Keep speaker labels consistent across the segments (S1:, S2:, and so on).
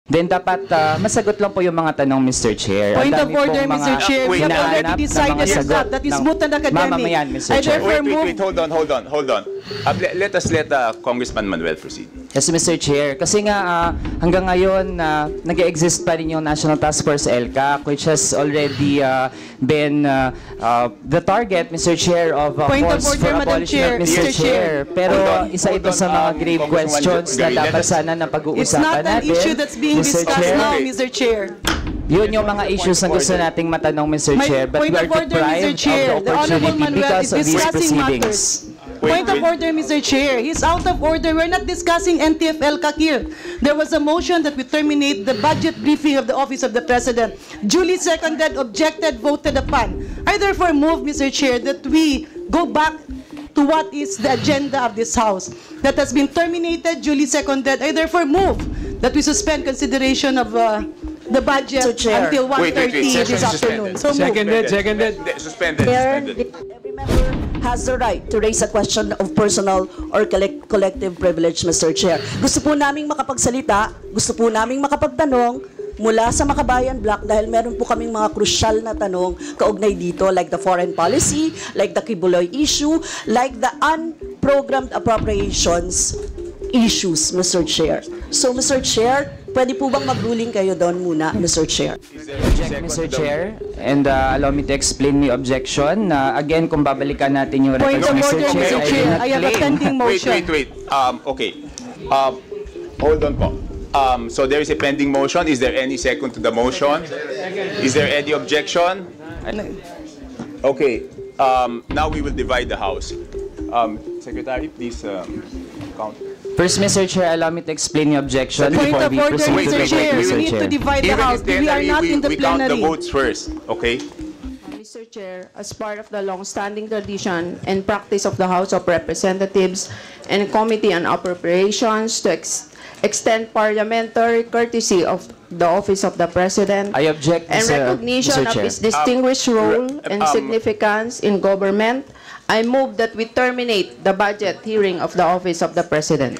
S1: Then dapat masagot lang po yung mga tanong, Mr. Chair.
S2: Point of order, Mr. Chair. We have already decided that is moot and academic.
S1: Mamamayan, Mr. Chair.
S3: Wait, hold on. Let us let Congressman Manuel proceed.
S1: Yes, Mr. Chair. Kasi nga hanggang ngayon nag-exist pa rin yung National Task Force LCAC, which has already been the target, Mr. Chair, of calls for abolishment, Mr. Chair. Pero isa ito sa mga grave questions na dapat sana na pag-uusapan natin.
S2: It's not an issue that's being discussed now, Mr. Chair.
S1: Yun yung mga issues na gusto nating matanong, Mr. Chair, but we are deprived of the opportunity because of these proceedings.
S2: Point of order, Mr. Chair. He's out of order. We're not discussing NTF-LCAC here. There was a motion that we terminate the budget briefing of the Office of the President. Duly seconded, objected, voted upon. I therefore move, Mr. Chair, that we go back to what is the agenda of this House. That has been terminated, duly seconded. I therefore move that we suspend consideration of the budget until 1:30 this afternoon. So
S3: Seconded.
S4: Suspended. Every member has the right to raise a question of personal or collective privilege, Mr. Chair. Gusto po naming makapagsalita, gusto po naming makapagtanong mula sa Makabayan Block dahil meron po kaming mga crucial na tanong kaugnay dito, like the foreign policy, like the Kibuloy issue, like the unprogrammed appropriations issues, Mr. Chair. So, Mr. Chair, pwede po bang mag-ruling kayo doon muna, Mr. Chair?
S1: Mr. Chair, and allow me to explain my objection. Again, kung babalikan natin yung
S2: point of order, Mr. Chair, I have a pending motion.
S3: Wait. Okay. Hold on po. So there is a pending motion. Is there any second to the motion? Is there any objection? Okay. Now we will divide the House. Secretary, please count.
S1: First, Mr. Chair, allow me to explain the objection.
S2: Point of order, Mr. Chair. We need to divide the House. We are not in the
S3: we count the
S2: plenary.
S3: votes first, okay?
S5: Mr. Chair, as part of the long-standing tradition and practice of the House of Representatives and Committee on Appropriations to extend parliamentary courtesy of the Office of the President
S1: I object,
S5: and recognition of his distinguished role and significance in government, I move that we terminate the budget hearing of the Office of the President.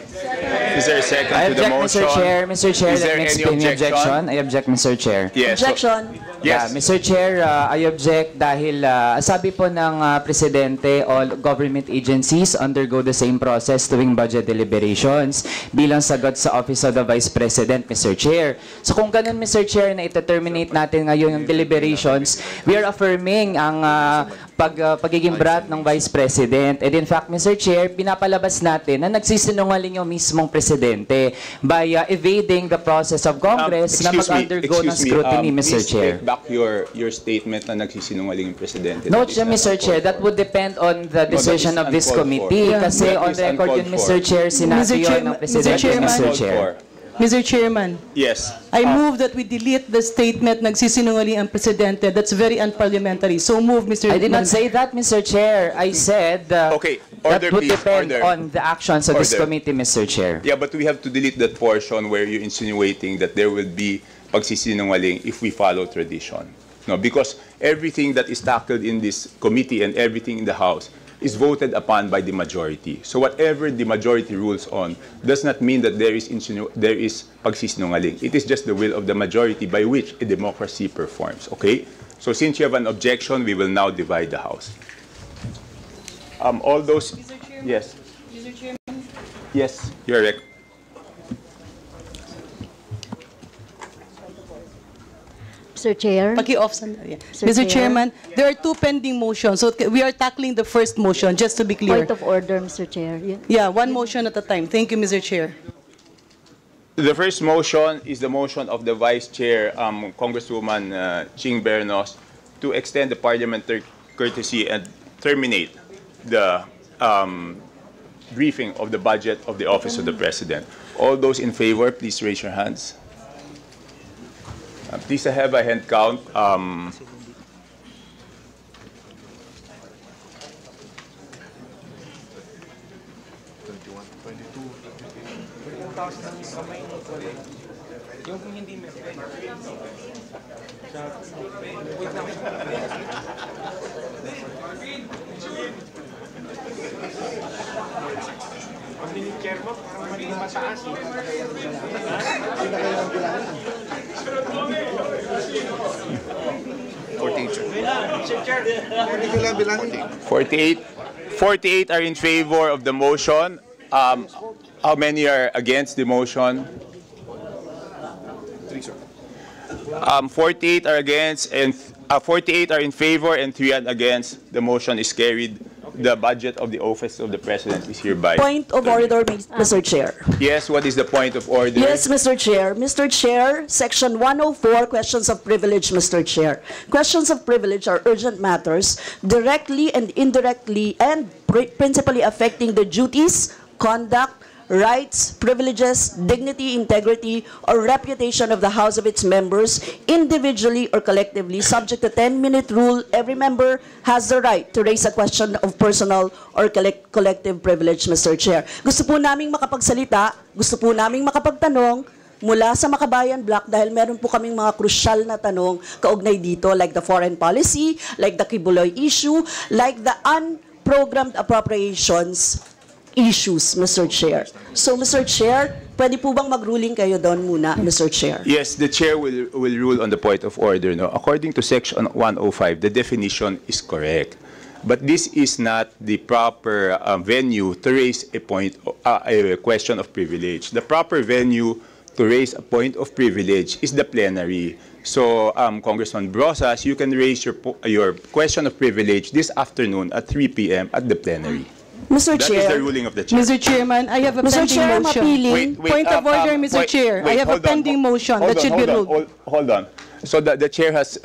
S3: Is there a second
S1: I
S3: to the
S1: object,
S3: motion?
S1: Mr. Chair,
S3: Is
S1: let
S3: there
S1: me
S3: any
S1: explain the
S3: objection?
S1: objection. I object, Mr. Chair.
S3: Yes.
S4: Objection.
S3: Yes.
S1: Mr. Chair, I object dahil sabi po ng Presidente, all government agencies undergo the same process tuwing budget deliberations bilang sagot sa Office of the Vice President, Mr. Chair. So kung ganun, Mr. Chair, na ita-terminate natin ngayon yung deliberations, we are affirming ang pagiging brat ng Vice President. And in fact, Mr. Chair, pinapalabas natin na nagsisinungaling yung mismong Presidente by evading the process of Congress na mag-undergo ng scrutiny, Mr. Chair.
S3: Please take back your statement na nagsisinungaling yung Presidente.
S1: No, Mr. Chair, that would depend on the decision of this committee. Kasi on record yun, Mr. Chair, sinabi yun ng Presidente, Mr. Chair.
S2: Mr. Chairman.
S3: Yes.
S2: I move that we delete the statement nagsisinungaling ang Presidente. That's very unparliamentary. So move, Mr.
S1: I did not say that, Mr. Chair. I said
S3: Okay,
S1: that
S3: order,
S1: would
S3: please.
S1: depend
S3: Order.
S1: on the actions of this
S3: Order.
S1: committee, Mr. Chair.
S3: Yeah, but we have to delete that portion where you're insinuating that there will be pagsisinungaling if we follow tradition. No, because everything that is tackled in this committee and everything in the House is voted upon by the majority. So whatever the majority rules on does not mean that there is pagsisinungaling. It is just the will of the majority by which a democracy performs. Okay? So since you have an objection, we will now divide the House. All those...
S2: Mr. Chairman?
S3: Yes.
S2: Mr. Chairman?
S3: Yes, you're correct.
S6: Mr. Chair.
S2: Paki-off sandali. Mr. Chairman, there are two pending motions. So we are tackling the first motion, just to be clear.
S6: Point of order, Mr. Chair.
S2: Yeah, one motion at a time. Thank you, Mr. Chair.
S3: The first motion is the motion of the Vice Chair, Congresswoman Ching Bernos, to extend the parliamentary courtesy and terminate the briefing of the budget of the Office of the President. All those in favor, please raise your hands. Please have a hand count.
S7: Chairman, parang mataas.
S3: 48 are in favor of the motion. How many are against the motion? 48 are against, and 48 are in favor, and 3 are against. The motion is carried. The budget of the office of the president is hereby.
S4: Point of order, Mr. Chair.
S3: Yes, what is the point of order?
S4: Yes, Mr. Chair. Mr. Chair, Section 104, questions of privilege, Mr. Chair. Questions of privilege are urgent matters directly and indirectly and principally affecting the duties, conduct, rights, privileges, dignity, integrity, or reputation of the House of its members, individually or collectively, subject to 10-minute rule. Every member has the right to raise a question of personal or collective privilege, Mr. Chair. Gusto po naming makapagsalita, gusto po naming makapagtanong mula sa Makabayan Block dahil meron po kaming mga crucial na tanong kaugnay dito, like the foreign policy, like the Kibuloy issue, like the unprogrammed appropriations issues, Mr. Chair. So, Mr. Chair, pwede po bang mag-ruling kayo doon muna, Mr. Chair?
S3: Yes, the chair will rule on the point of order. No? According to Section 105, the definition is correct. But this is not the proper venue to raise a question of privilege. The proper venue to raise a point of privilege is the plenary. So, Congressman Brosas, you can raise your question of privilege this afternoon at 3 p.m. at the plenary.
S4: Mr.
S3: That
S4: Chair.
S3: is the ruling of the chair.
S2: Mr. Chairman, I have a
S4: Mr.
S2: pending
S4: Chair, I'm
S2: motion.
S4: appealing.
S2: Point of order, Mr. Chair. I have a pending motion that should be ruled.
S3: Hold on. So the chair has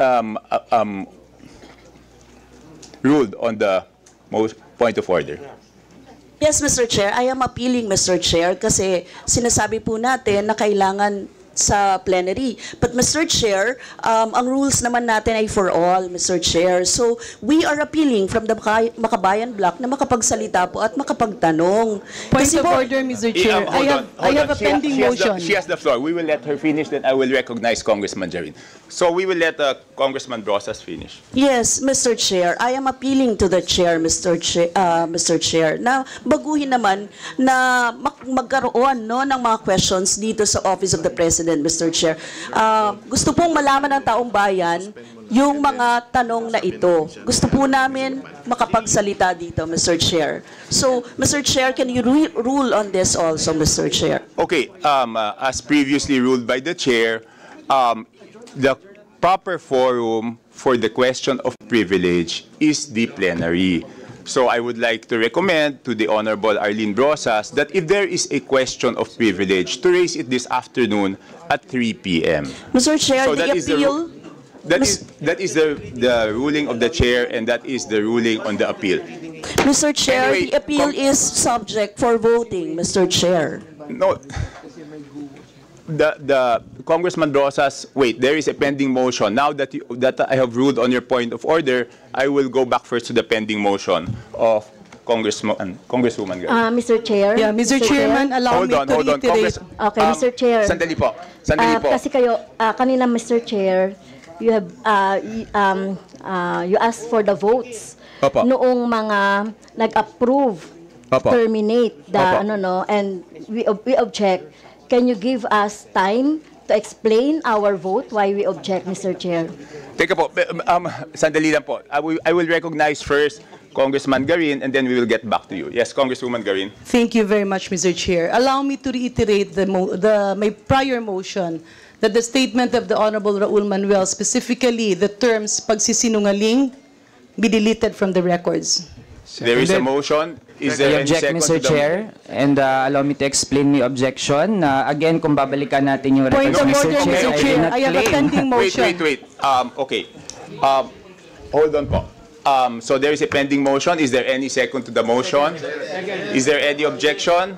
S3: ruled on the point of order.
S4: Yes, Mr. Chair. I am appealing, Mr. Chair, kasi sinasabi po natin na kailangan sa plenary. But Mr. Chair, ang rules naman natin ay for all, Mr. Chair. So, we are appealing from the Makabayan Block na makapagsalita po at makapagtanong.
S2: Point
S4: Kasi
S2: of
S4: po,
S2: order, Mr. Chair. I have a pending motion.
S3: She has the floor. We will let her finish, then I will recognize Congressman Jarin. So we will let Congressman Brosas finish.
S4: yes, Mr. Chair, I am appealing to the Chair, Mr. Chair, na baguhin naman na magkaroon no, ng mga questions dito sa Office of the President, Mr. Chair. Gusto pong malaman ng taong bayan yung mga tanong na ito. Gusto po namin makapagsalita dito, Mr. Chair. So, Mr. Chair, can you rule on this also, Mr. Chair?
S3: Okay, as previously ruled by the chair, the proper forum for the question of privilege is the plenary. So I would like to recommend to the Honorable Arlene Brosas that if there is a question of privilege, to raise it this afternoon at 3 p.m.
S4: Mr. Chair,
S3: So
S4: the
S3: that is the
S4: appeal...
S3: That is the ruling of the chair, and that is the ruling on the appeal.
S4: Mr. Chair,
S3: Anyway,
S4: the appeal is subject for voting, Mr. Chair.
S3: No, the Congressman Brosas, wait, there is a pending motion. Now that I have ruled on your point of order, I will go back first to the pending motion of Congresswoman Garcia.
S6: Mr. Chair.
S2: Yeah, Mr. Chairman, allow me to reiterate.
S6: Okay, Mr. Chair.
S3: Sandali po. Sandali po.
S6: Kasi kayo, kanina, Mr. Chair, you have, you asked for the votes.
S3: Opo.
S6: Noong mga nag-approve,
S3: Opo.
S6: terminate the,
S3: Opo.
S6: and we object. Can you give us time to explain our vote why we object, Mr. Chair?
S3: Teka po, sandali lang po. I will recognize first Congressman Garin, and then we will get back to you. Yes, Congresswoman Garin.
S2: Thank you very much, Mr. Chair. Allow me to reiterate my prior motion that the statement of the Honorable Raul Manuel, specifically the terms pagsisinungaling, be deleted from the records.
S3: There is a motion. Is there
S1: I
S3: any
S1: object,
S3: second
S1: Mr.
S3: to the
S1: Chair, and allow me to explain my objection. Again, kung babalikan natin yung
S2: Point
S1: records,
S2: of order, Mr. Chair. I have a pending motion.
S3: Wait. Okay. Hold on po. So there is a pending motion. Is there any second to the motion? Is there any objection?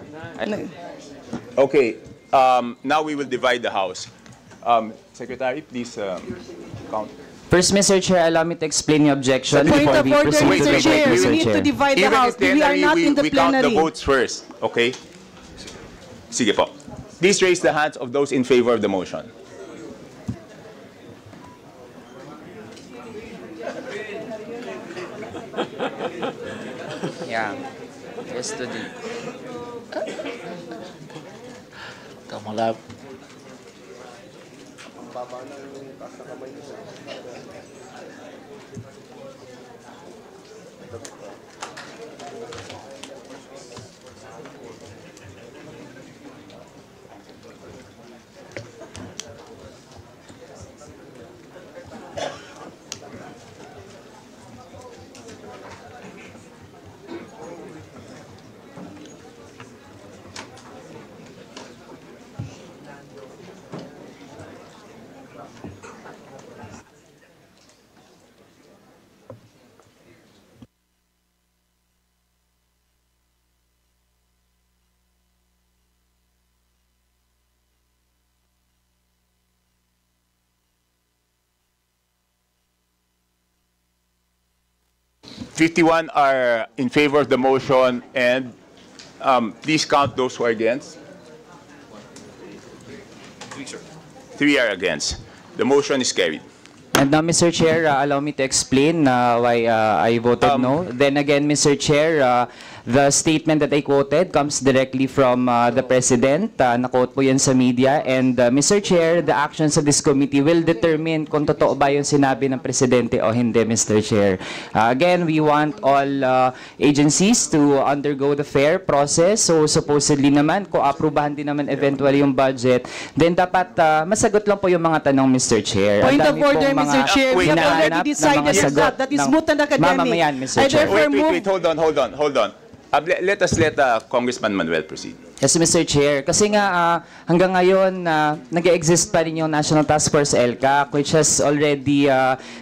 S3: Okay. Now we will divide the House. Secretary, please count.
S1: First, Mr. Chair, allow me to explain the objection
S2: Point
S1: before
S2: of
S1: we
S2: order,
S1: proceed to
S2: Mr.
S1: the
S2: Chair.
S1: vote,
S2: We
S1: Mr.
S2: need to
S1: Chair.
S2: divide the
S3: Even
S2: House.
S3: if
S2: We are
S3: plenary,
S2: not in the
S3: we count the
S2: plenary.
S3: votes first. Okay? Sige po. Please raise the hands of those in favor of the motion.
S1: Yeah. Yes, to the...
S3: 51 are in favor of the motion, and please count those who are against. 3 are against. The motion is carried.
S1: And now, Mr. Chair, allow me to explain why I voted no. Then again, Mr. Chair, the statement that I quoted comes directly from the President. Na-quote po yan sa media. And Mr. Chair, the actions of this committee will determine kung totoo ba yung sinabi ng Presidente o hindi, Mr. Chair. Again, we want all agencies to undergo the fair process. So supposedly naman, kung aprubahan din naman eventually yung budget, then dapat masagot lang po yung mga tanong, Mr. Chair.
S2: Point of order, Mr. Chair. We have already decided that is moot and academic.
S1: Mamamayan, Mr. Chair.
S3: Wait, hold on. Let Congressman Manuel proceed.
S1: Yes, Mr. Chair. Kasi nga hanggang ngayon nag-exist pa rin yung National Task Force LCAC, which has already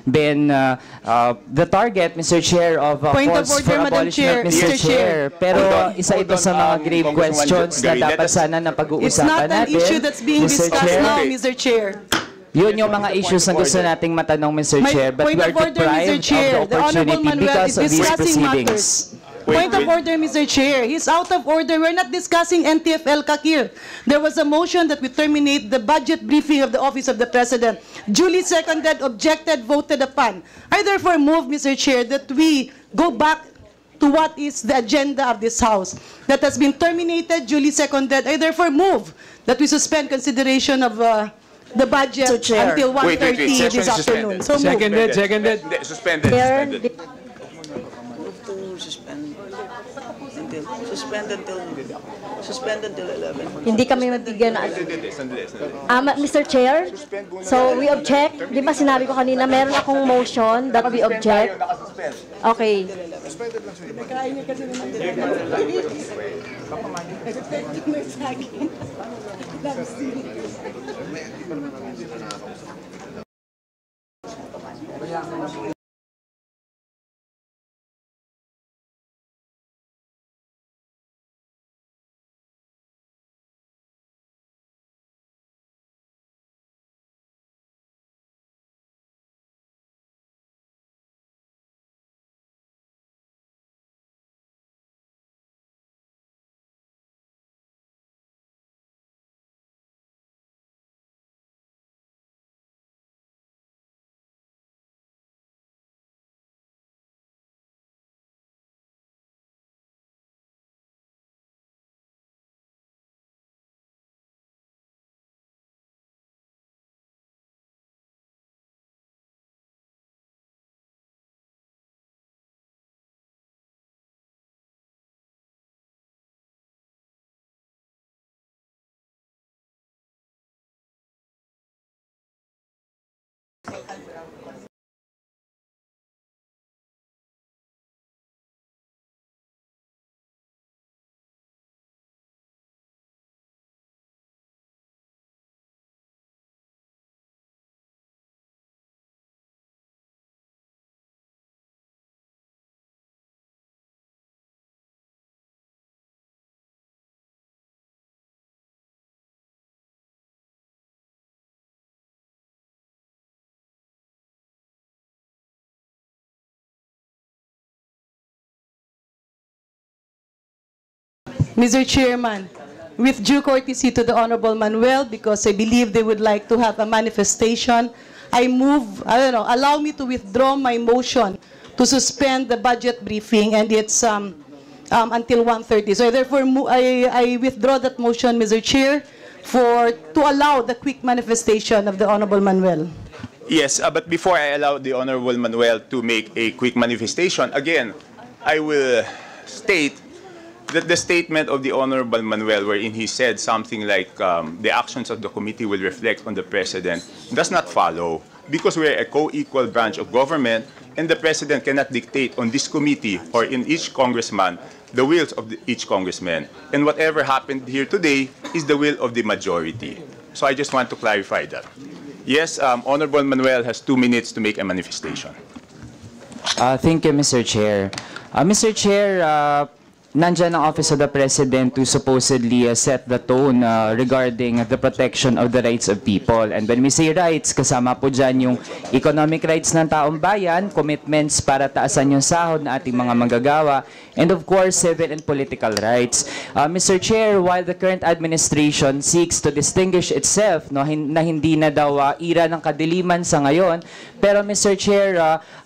S1: been the target, Mr. Chair, of calls for abolishment, Mr. Chair. Pero isa ito sa mga grave questions na dapat sana na pag-uusapan natin.
S2: It's not an issue that's being discussed now, Mr. Chair.
S1: Yun yung mga issues na gusto nating matanong, Mr. Chair, but we are deprived of the opportunity because of these proceedings.
S2: Point of order, Mr. Chair. He's out of order. We're not discussing NTF LCAC here. There was a motion that we terminate the budget briefing of the Office of the President. Duly seconded, objected, voted upon. I therefore move, Mr. Chair, that we go back to what is the agenda of this House. That has been terminated, duly seconded. I therefore move that we suspend consideration of the budget until 1:30 this afternoon. So
S3: Seconded. Suspended.
S4: Suspend until 11.
S6: Hindi kami mabigyan na. Mr. Chair, so we object. Di ba sinabi ko kanina, meron akong motion that we object. Okay.
S2: Mr. Chairman, with due courtesy to the Honorable Manuel, because I believe they would like to have a manifestation, I move, allow me to withdraw my motion to suspend the budget briefing, and it's until 1:30. So therefore, I withdraw that motion, Mr. Chair, to allow the quick manifestation of the Honorable Manuel.
S3: Yes, but before I allow the Honorable Manuel to make a quick manifestation, again, I will state that the statement of the Honorable Manuel, wherein he said something like the actions of the committee will reflect on the President, does not follow, because we're a co-equal branch of government, and the President cannot dictate on this committee or in each congressman the wills of each congressman. And whatever happened here today is the will of the majority. So I just want to clarify that. Yes, Honorable Manuel has 2 minutes to make a manifestation.
S1: Thank you, Mr. Chair. Mr. Chair, nandyan ang Office of the President to supposedly set the tone regarding the protection of the rights of people. And when we say rights, kasama po dyan yung economic rights ng taong bayan, commitments para taasan yung sahod na ating mga manggagawa, and of course, civil and political rights. Mr. Chair, while the current administration seeks to distinguish itself na hindi na daw ira ng kadiliman sa ngayon, pero Mr. Chair,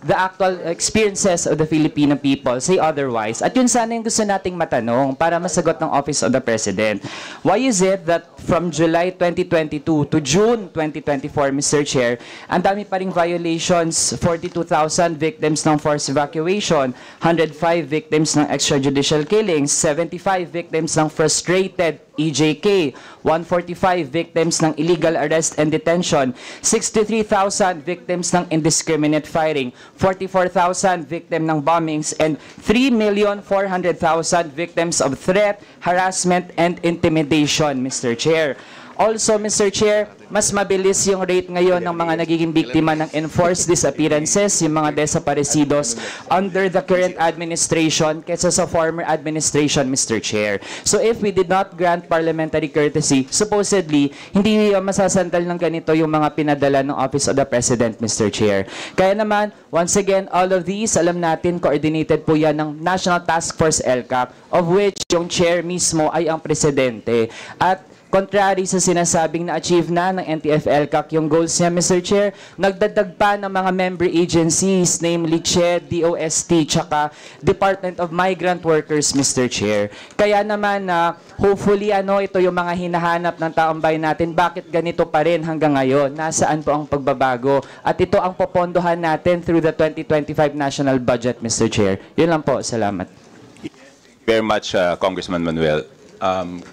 S1: the actual experiences of the Filipino people say otherwise. At yun sana yung gusto nating matanong para masagot ng Office of the President. Why is it that from July 2022 to June 2024, Mr. Chair, ang dami pa ring violations, 42,000 victims ng forced evacuation, 105 victims ng extrajudicial killings, 75 victims ng frustrated EJK, 145 victims ng illegal arrest and detention, 63,000 victims ng indiscriminate firing, 44,000 victim ng bombings, and 3,400,000 victims of threat, harassment, and intimidation, Mr. Chair. Also, Mr. Chair, mas mabilis yung rate ngayon ng mga nagiging biktima ng enforced disappearances, yung mga desaparecidos under the current administration kaysa sa former administration, Mr. Chair. So if we did not grant parliamentary courtesy, supposedly, hindi masasandal ng ganito yung mga pinadala ng Office of the President, Mr. Chair. Kaya naman, once again, all of these, alam natin, coordinated po yan ng National Task Force LCAP, of which yung chair mismo ay ang presidente. At contrary sa sinasabing na-achieve na ng NTF-ELCAC yung goals niya, Mr. Chair, nagdagdag pa ng mga member agencies, namely CHED, DOST, tsaka Department of Migrant Workers, Mr. Chair. Kaya naman, hopefully, ito yung mga hinahanap ng taong bayan natin, bakit ganito pa rin hanggang ngayon? Nasaan po ang pagbabago? At ito ang popondohan natin through the 2025 National Budget, Mr. Chair. Yun lang po. Salamat.
S3: Very much, Congressman Manuel.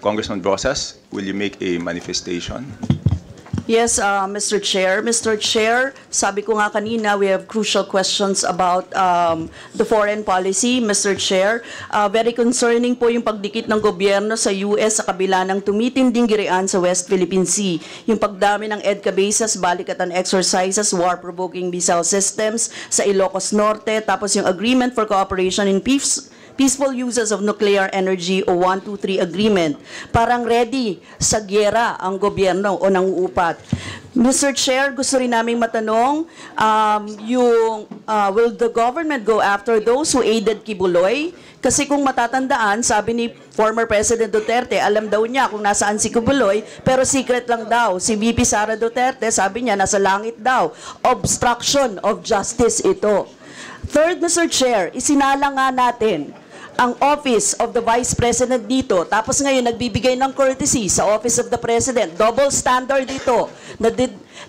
S3: Congressman Brosas, will you make a manifestation?
S4: Yes, Mr. Chair. Mr. Chair, sabi ko nga kanina, we have crucial questions about the foreign policy, Mr. Chair. Very concerning po yung pagdikit ng gobyerno sa US sa kabila ng tumitinding girian sa West Philippine Sea. Yung pagdami ng EDCA bases, balikatan exercises, war-provoking missile systems sa Ilocos Norte, tapos yung Agreement for Cooperation in Peaceful Uses of Nuclear Energy o 123 Agreement. Parang ready sa gyera ang gobyerno o nanguupat. Mr. Chair, gusto rin naming matanong, will the government go after those who aided Kibuloy? Kasi kung matatandaan, sabi ni former President Duterte, alam daw niya kung nasaan si Kibuloy, pero secret lang daw. Si VP Sara Duterte, sabi niya, nasa langit daw. Obstruction of justice ito. Third, Mr. Chair, isinala nga natin ang Office of the Vice President dito, tapos ngayon nagbibigay ng courtesy sa Office of the President. Double standard dito.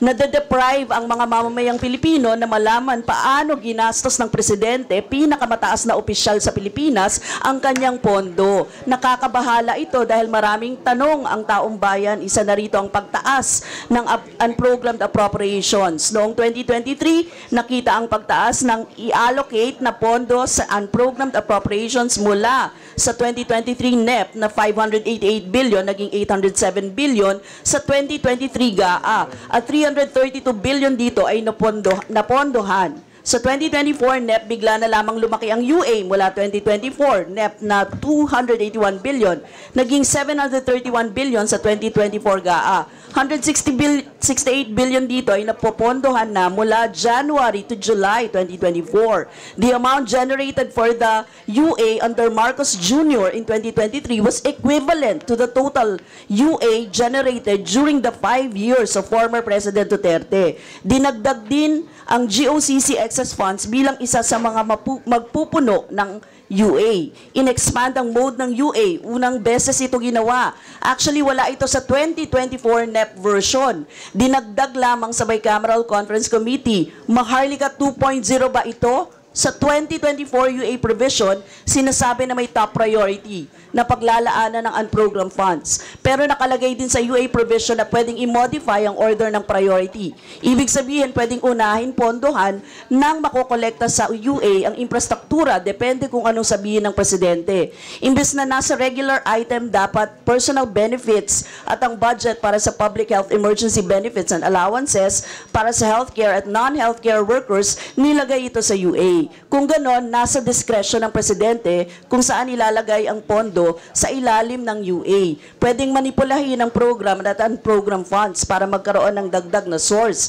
S4: Nade-deprive ang mga mamamayang Pilipino na malaman paano ginastos ng Presidente, pinakamataas na opisyal sa Pilipinas, ang kanyang pondo. Nakakabahala ito dahil maraming tanong ang taong bayan. Isa na rito ang pagtaas ng unprogrammed appropriations. Noong 2023, nakita ang pagtaas ng i-allocate na pondo sa unprogrammed appropriations mula sa 2023 NEP na 588 billion, naging 807 billion sa 2023 GAA. At 332 billion dito ay napondohan. Sa 2024 NEP, bigla na lamang lumaki ang UA mula 2024 NEP na 281 billion, naging 731 billion sa 2024 GAA. 168 billion dito ay napopondohan na mula January to July 2024. The amount generated for the UA under Marcos Jr. in 2023 was equivalent to the total UA generated during the 5 years of former President Duterte. Dinagdag din ang GOCC excess funds bilang isa sa mga magpupuno ng UA. In-expand ang mode ng UA. Unang beses ito ginawa. Actually, wala ito sa 2024 NEP version. Dinagdag lamang sa Bicameral Conference Committee. Maharlika 2.0 ba ito? Sa 2024 UA provision, sinasabi na may top priority na paglalaanan ng unprogrammed funds. Pero nakalagay din sa UA provision na pwedeng i-modify ang order ng priority. Ibig sabihin, pwedeng unahin, pondohan nang makokolekta sa UA ang infrastruktura, depende kung anong sabihin ng presidente. Imbes na nasa regular item, dapat personal benefits at ang budget para sa public health emergency benefits and allowances para sa healthcare at non-healthcare workers, nilagay ito sa UA. Kung ganon, nasa discretion ng presidente kung saan ilalagay ang pondo sa ilalim ng UA. Pwedeng manipulahin ang program at unprogrammed funds para magkaroon ng dagdag na source.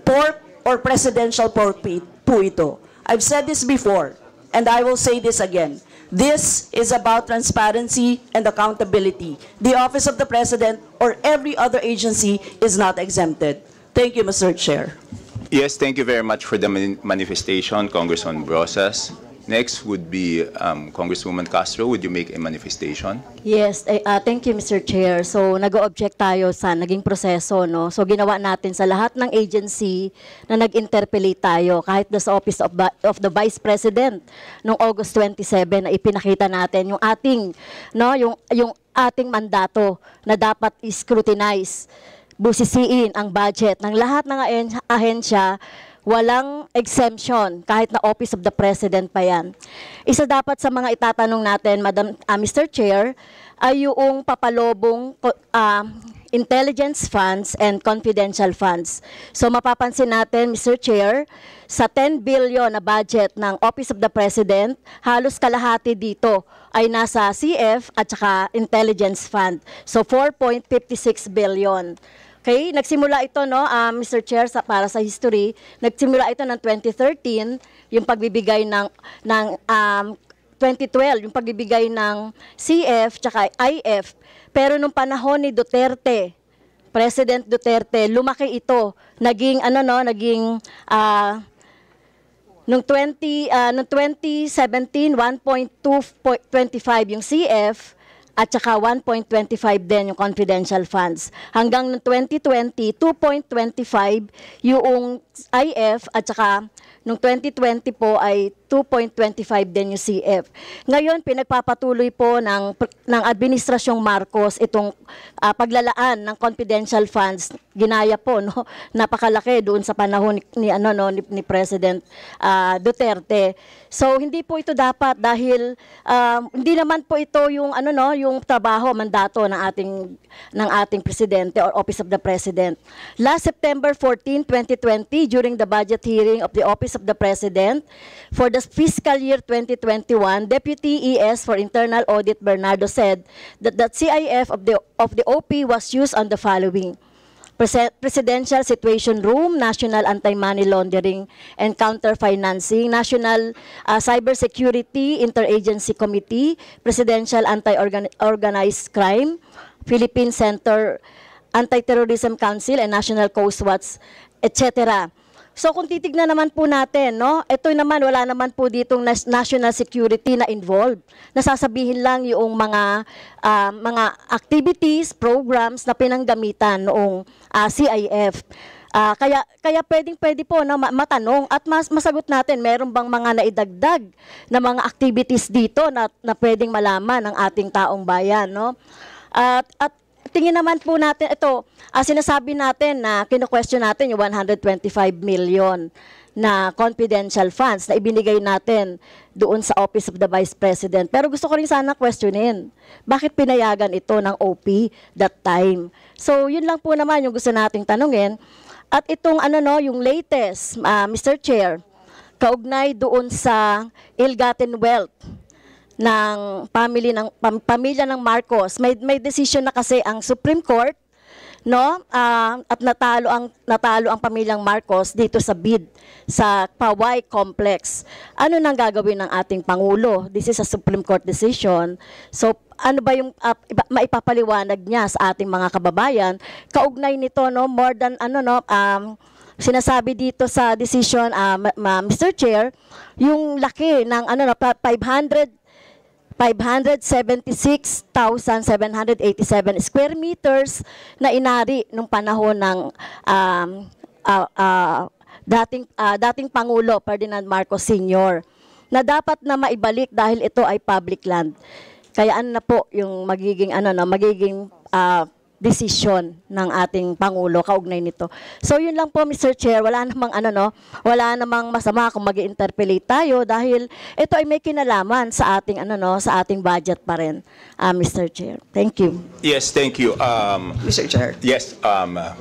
S4: Pork or presidential pork po ito. I've said this before, and I will say this again. This is about transparency and accountability. The Office of the President or every other agency is not exempted. Thank you, Mr. Chair.
S3: Yes, thank you very much for the manifestation, Congressman Brosas. Next would be Congresswoman Castro. Would you make a manifestation?
S6: Yes, thank you, Mr. Chair. So, nag-o-object tayo sa naging proseso, no? So, ginawa natin sa lahat ng agency na nag-interpellate tayo, kahit sa Office of the Vice President noong August 27 na ipinakita natin yung ating, no, yung ating mandato na dapat scrutinize, busisiin ang budget ng lahat ng ahensya, walang exemption, kahit na Office of the President pa yan. Isa dapat sa mga itatanong natin, Mr. Chair, ay yung papalobong intelligence funds and confidential funds. So mapapansin natin, Mr. Chair, sa 10 billion na budget ng Office of the President, halos kalahati dito ay nasa CF at saka intelligence fund. So 4.56 billion. Okay, nagsimula ito, no, Mr. Chair, para sa history, nagsimula ito ng 2013, yung pagbibigay ng 2012, yung pagbibigay ng CF tsaka IF. Pero nung panahon ni Duterte, President Duterte, lumaki ito, naging nung 2017, 1.225 yung CF, at saka 1.25 din yung confidential funds. Hanggang noong 2020, 2.25 yung IF at saka noong 2020 po ay 2.25 din yung CF. Ngayon, pinagpapatuloy po ng Administrasyong Marcos itong paglalaan ng confidential funds. Ginaya po, no? Napakalaki doon sa panahon ni President Duterte. So hindi po ito dapat dahil hindi naman po ito yung yung trabaho, mandato ng ating presidente or Office of the President. Last September 14, 2020, during the budget hearing of the Office of the President for the fiscal year 2021, Deputy ES for Internal Audit Bernardo said that the CIF of the OP was used on the following: Presidential Situation Room, National Anti-Money Laundering and Counter-Financing, National Cybersecurity Interagency Committee, Presidential Anti-Organized Crime, Philippine Center Anti-Terrorism Council, and National Coast Watch, etc. So kung titignan naman po natin, no, ito naman, wala naman po ditong national security na involved. Nasasabihin lang yung mga activities, programs na pinanggamitan noong CIF. Kaya pwede po na matanong at masagot natin, meron bang mga naidagdag na mga activities dito na pwedeng malaman ng ating taong bayan, no? At tingin naman po natin, ito, sinasabi natin na kino-question natin yung 125 million na confidential funds na ibinigay natin doon sa Office of the Vice President. Pero gusto ko rin sana questionin, bakit pinayagan ito ng OP that time? So, yun lang po naman yung gusto nating tanungin. At itong yung latest, Mr. Chair, kaugnay doon sa ill-gotten wealth ng pamilya ng Marcos, may decision na kasi ang Supreme Court, no, at natalo ang pamilyang Marcos dito sa bid sa Poway Complex. Ano nang gagawin ng ating Pangulo? This is a Supreme Court decision. So ano ba yung maipapaliwanag niya sa ating mga kababayan kaugnay nito, no, more than sinasabi dito sa decision, Mr. Chair, yung laki ng 500 576,787 square meters na inari nung panahon ng dating Pangulo Ferdinand Marcos Sr. na dapat na maibalik dahil ito ay public land. Kaya ano na po yung magiging desisyon ng ating Pangulo kaugnay nito. So yun lang po, Mr. Chair, wala namang masama kung mag-interpellate tayo dahil ito ay may kinalaman sa ating sa ating budget pa rin, Mr. Chair. Thank you.
S3: Yes, thank you.
S4: Mr. Chair.
S3: Yes,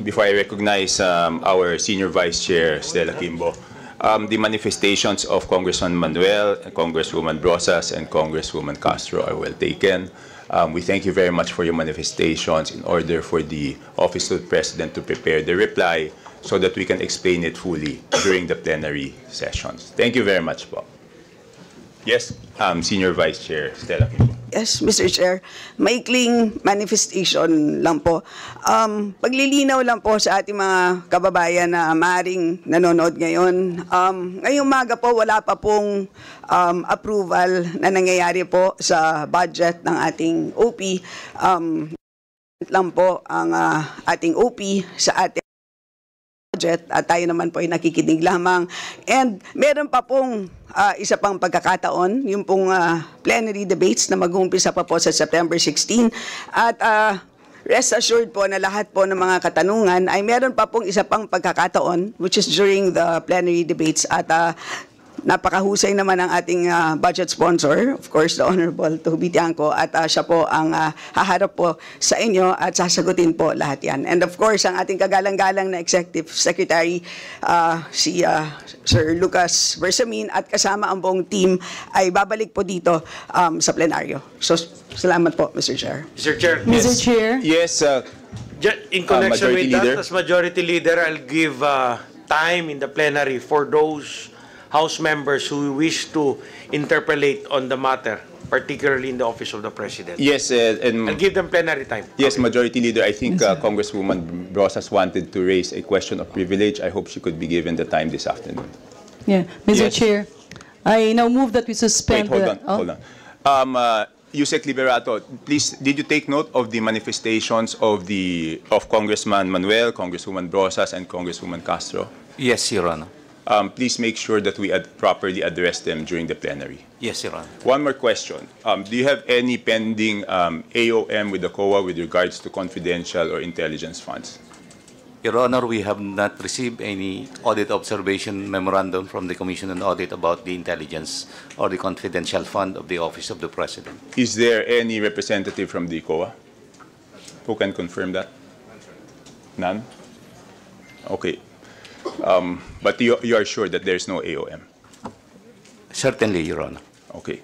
S3: before I recognize our Senior Vice Chair, Stella Kimbo, the manifestations of Congressman Manuel, Congresswoman Brosas, and Congresswoman Castro are well taken. We thank you very much for your manifestations in order for the Office of the President to prepare the reply so that we can explain it fully during the plenary sessions. Thank you very much, po. Yes, Senior Vice Chair Stella Kimbo.
S7: Yes, Mr. Chair. Maikling manifestation lang po. Paglilinaw lang po sa ating mga kababayan na maaaring nanonood ngayon. Ngayong umaga po, wala pa pong approval na nangyayari po sa budget ng ating OP. Lang po ang ating OP sa ating budget at tayo naman po ay nakikinig lamang. And meron pa pong isa pang pagkakataon, yung pong plenary debates na mag-uumpisa pa po sa September 16. At rest assured po na lahat po ng mga katanungan ay meron pa pong isa pang pagkakataon which is during the plenary debates. At napakahusay naman ang ating budget sponsor, of course, the Honorable Toby Tiangco, at siya po ang haharap po sa inyo at sasagutin po lahat yan. And of course, ang ating kagalang-galang na Executive Secretary, si Sir Lucas Bersamin, at kasama ang buong team ay babalik po dito sa plenaryo. So, salamat po, Mr. Chair.
S8: Mr. Chair.
S2: Mr. Chair.
S3: Yes,
S8: In connection with
S3: Majority Leader.
S8: that, as Majority Leader, I'll give time in the plenary for those House members who wish to interpolate on the matter, particularly in the Office of the President.
S3: yes, and
S8: I'll give them plenary time.
S3: yes, Majority Leader, I think Congresswoman Brosas wanted to raise a question of privilege. I hope she could be given the time this afternoon.
S2: Yeah, Mr.
S3: Yes.
S2: Chair, I now move that we
S3: Wait,
S2: suspend
S3: hold on. Yusek Liberato, please, did you take note of the manifestations of Congressman Manuel, Congresswoman Brosas, and Congresswoman Castro?
S9: Yes, Your Honor.
S3: Please make sure that we properly address them during the plenary.
S9: Yes, Your Honor.
S3: One more question. Do you have any pending AOM with the COA with regards to confidential or intelligence funds?
S9: Your Honor, we have not received any audit observation memorandum from the Commission on Audit about the intelligence or the confidential fund of the Office of the President.
S3: Is there any representative from the COA who can confirm that? None? Okay. But you are sure that there's no AOM?
S9: Certainly, Your Honor.
S3: Okay.